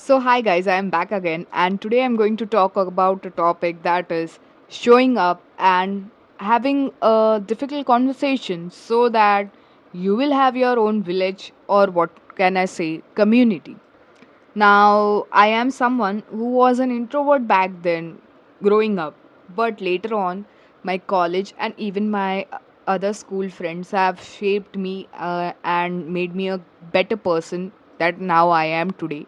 So, hi guys, I am back again, and today I'm going to talk about a topic that is showing up and having a difficult conversation so that you will have your own village, or what can I say, community. Now, I am someone who was an introvert back then, growing up, but later on, my college and even my other school friends have shaped me and made me a better person that now I am today.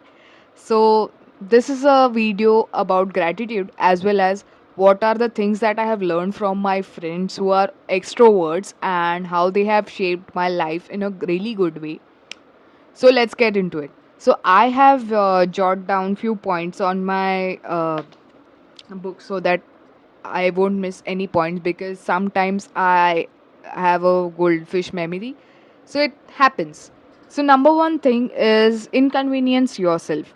So, this is a video about gratitude as well as what are the things that I have learned from my friends who are extroverts and how they have shaped my life in a really good way. So, let's get into it. So, I have jotted down few points on my book so that I won't miss any points because sometimes I have a goldfish memory. So, it happens. So, number one thing is inconvenience yourself.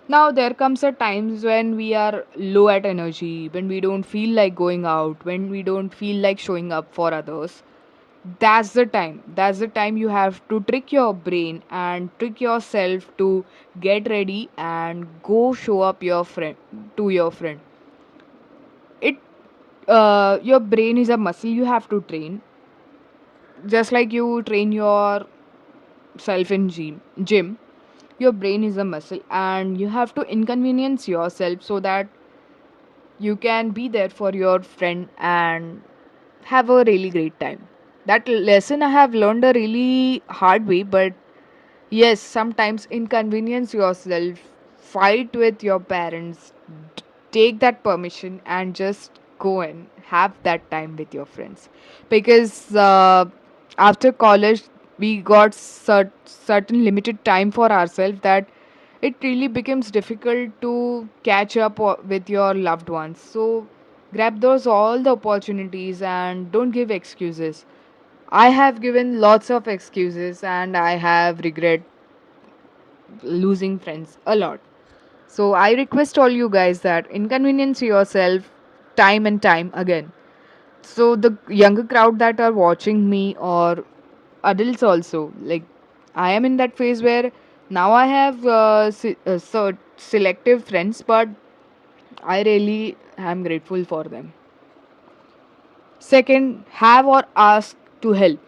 Now, there comes a times when we are low at energy, when we don't feel like going out, when we don't feel like showing up for others. That's the time you have to trick your brain and trick yourself to get ready and go show up your friend. It Your brain is a muscle you have to train, just like you train yourself in gym. Your brain is a muscle, and you have to inconvenience yourself so that you can be there for your friend and have a really great time. That lesson I have learned a really hard way, but yes, sometimes inconvenience yourself, fight with your parents, take that permission, and just go and have that time with your friends. Because after college, we got certain limited time for ourselves that it really becomes difficult to catch up with your loved ones. So grab those all the opportunities and don't give excuses. I have given lots of excuses and I have regret losing friends a lot. So I request all you guys that inconvenience yourself time and time again. So the younger crowd that are watching me, or adults also, like I am in that phase where now I have selective friends, but I really am grateful for them. Second, have or ask to help.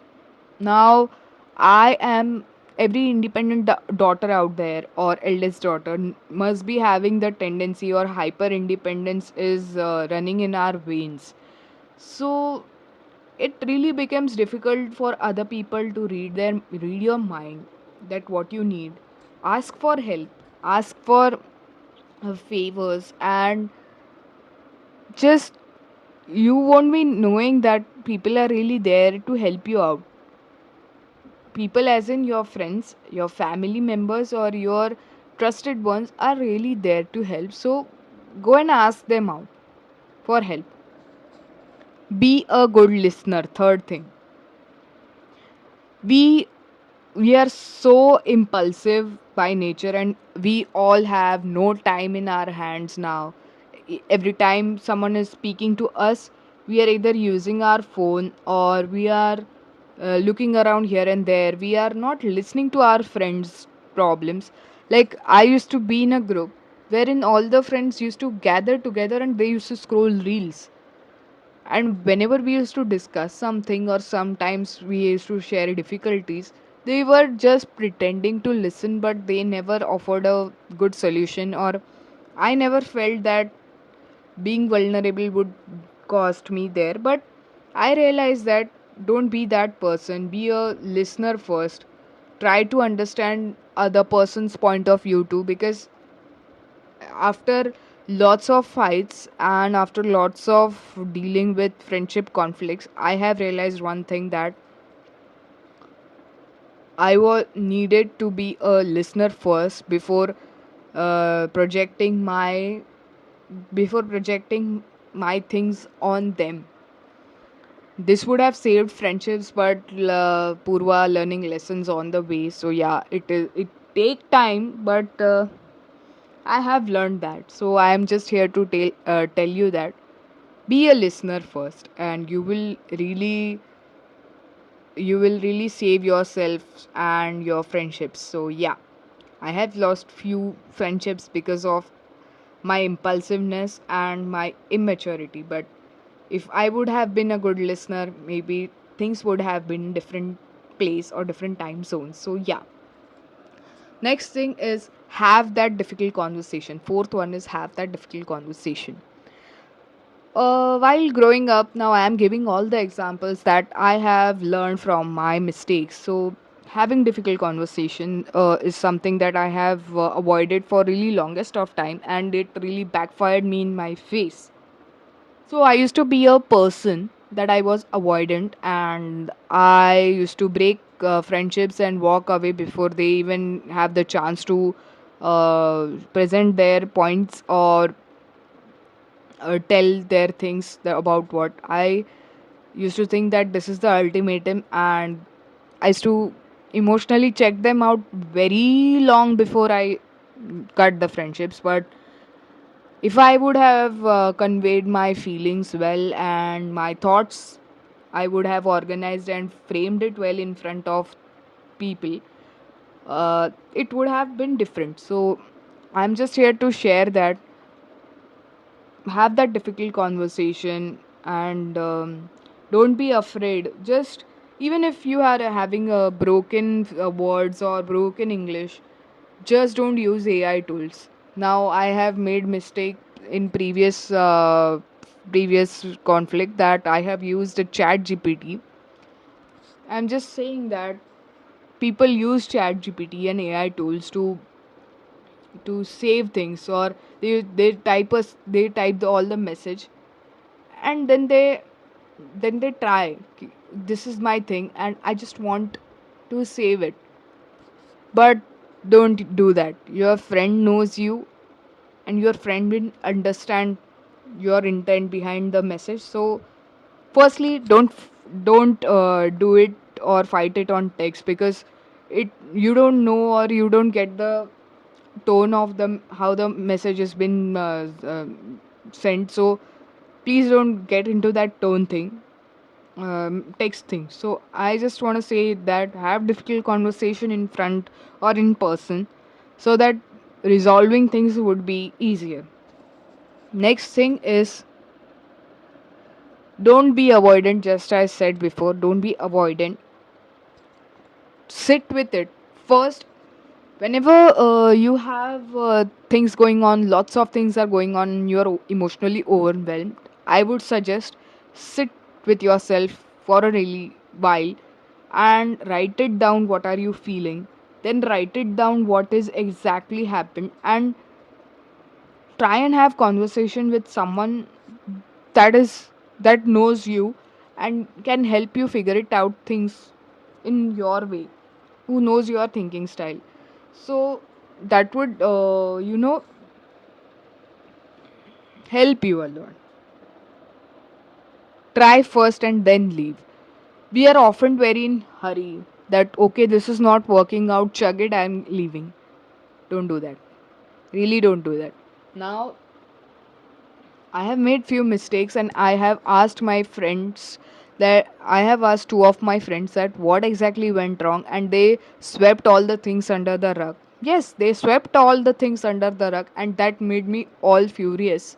Now, I am every independent daughter out there, or eldest daughter must be having the tendency, or hyper independence is running in our veins. So it really becomes difficult for other people to read your mind, that what you need. Ask for help, ask for favors, and just you won't be knowing that people are really there to help you out. People, as in your friends, your family members, or your trusted ones, are really there to help. So go and ask them out for help. Be a good listener. Third thing, we we are so impulsive by nature, and we all have no time in our hands now. Every time someone is speaking to us, we are either using our phone, or we are looking around here and there. We are not listening to our friends problems. Like, I used to be in a group wherein all the friends used to gather together and they used to scroll reels, and whenever we used to discuss something, or sometimes we used to share difficulties, they were just pretending to listen, but they never offered a good solution. Or I never felt that being vulnerable would cost me there. But I realized that don't be that person. Be a listener first. Try to understand other person's point of view too, because after lots of fights and after lots of dealing with friendship conflicts, I have realized one thing, that I was needed to be a listener first projecting my before projecting my things on them. This would have saved friendships, but Purva learning lessons on the way. So yeah, it take time, but I have learned that. So I am just here to tell you that be a listener first, and you will really save yourself and your friendships. So yeah, I have lost few friendships because of my impulsiveness and my immaturity. But if I would have been a good listener, maybe things would have been different place or different time zones. So yeah. Next thing is have that difficult conversation. Fourth one is have that difficult conversation. While growing up, now I am giving all the examples that I have learned from my mistakes. So, having difficult conversation is something that I have avoided for really longest of time, and it really backfired me in my face. So, I used to be a person that I was avoidant, and I used to break friendships and walk away before they even have the chance to present their points or tell their things about what I used to think that this is the ultimatum, and I used to emotionally check them out very long before I cut the friendships. But if I would have conveyed my feelings well and my thoughts, I would have organized and framed it well in front of people, it would have been different. So I'm just here to share that have that difficult conversation and don't be afraid. Just even if you are having a broken words or broken english, just don't use ai tools. Now I have made mistake in previous conflict that I have used a chat gpt. I'm just saying that people use chat gpt and ai tools to save things, or they type all the message, and then they try, this is my thing and I just want to save it. But don't do that. Your friend knows you, and your friend will understand your intent behind the message. So firstly, don't do it or fight it on text, because it you don't know or you don't get the tone of the how the message has been sent. So please don't get into that tone thing, text thing. So I just want to say that have difficult conversation in front or in person, so that resolving things would be easier. Next thing is don't be avoidant. Just as I said before, don't be avoidant. Sit with it first. Whenever you have things going on, lots of things are going on, and you're emotionally overwhelmed, I would suggest sit with yourself for a really while and write it down. What are you feeling? Then write it down what is exactly happened, and try and have conversation with someone that is that knows you and can help you figure it out things in your way, who knows your thinking style. So that would help you a lot. Try first and then leave. We are often very in hurry that okay, this is not working out, chug it, I'm leaving. Don't do that. Really don't do that. Now I have made few mistakes, and I have asked my friends that I have asked two of my friends that what exactly went wrong, and they swept all the things under the rug. Yes, they swept all the things under the rug, and that made me all furious.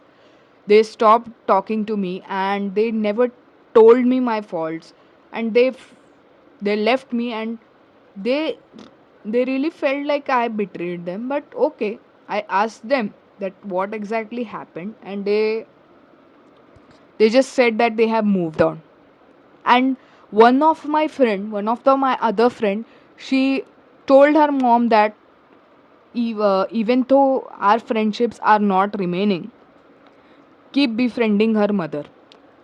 They stopped talking to me, and they never told me my faults, and they left me, and they they really felt like I betrayed them. But okay, I asked them that what exactly happened, and they just said that they have moved on. And one of my other friend, she told her mom that even though our friendships are not remaining, keep befriending her mother.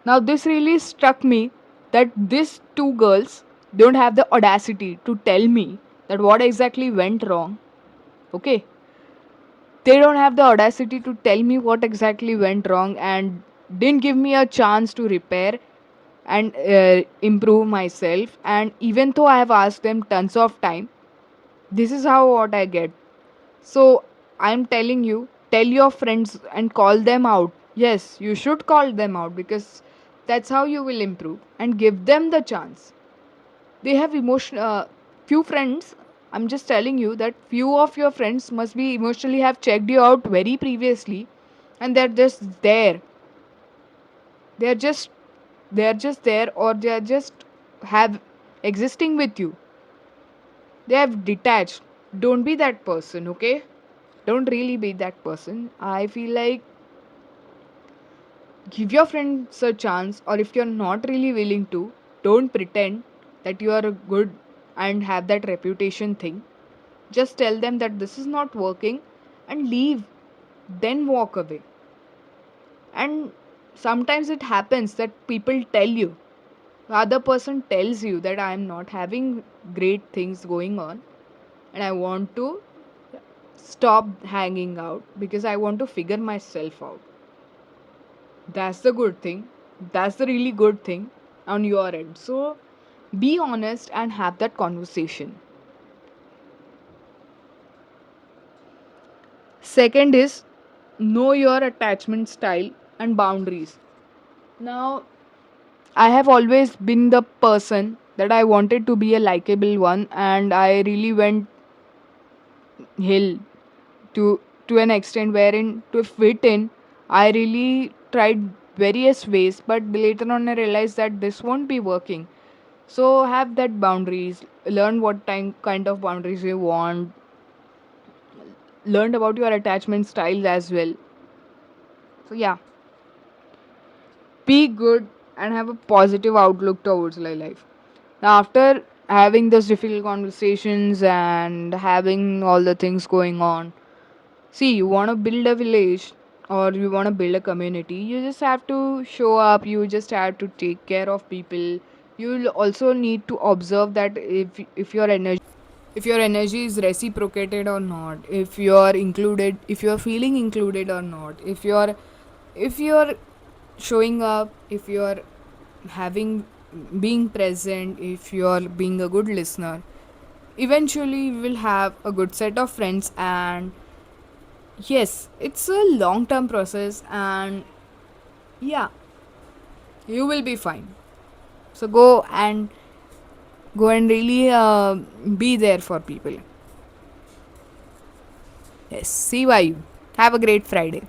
Now this really struck me that these two girls don't have the audacity to tell me that what exactly went wrong. Okay, they don't have the audacity to tell me what exactly went wrong and didn't give me a chance to repair and improve myself. And even though I have asked them tons of time, this is how what I get. So I'm telling you, tell your friends and call them out. Yes, you should call them out, because that's how you will improve, and give them the chance. They have emotion. Few friends. I'm just telling you that few of your friends must be emotionally have checked you out very previously, and they're just there. They're just they're just there, or they're just have existing with you. They have detached. Don't be that person, okay? Don't really be that person. I feel like give your friends a chance, or if you're not really willing to, don't pretend that you are good and have that reputation thing. Just tell them that this is not working and leave, then walk away. And sometimes it happens that people tell you, the other person tells you that I am not having great things going on and I want to stop hanging out because I want to figure myself out. That's the good thing. That's the really good thing on your end. So be honest and have that conversation. Second is know your attachment style and boundaries. Now, I have always been the person that I wanted to be a likable one, and I really went hill to an extent wherein to fit in, I really tried various ways, but later on I realized that this won't be working. So have that boundaries, learn what kind of boundaries you want, learn about your attachment styles as well. So yeah, be good and have a positive outlook towards life. Now after having those difficult conversations and having all the things going on, see, you want to build a village or you want to build a community, you just have to show up, you just have to take care of people. You'll also need to observe that if your energy is reciprocated or not, if you're included, if you're feeling included or not, if you're showing up, if you're having being present, if you're being a good listener, eventually you will have a good set of friends. And yes, it's a long term process, and yeah, you will be fine. So go and really be there for people. Yes, see why you. Have a great Friday.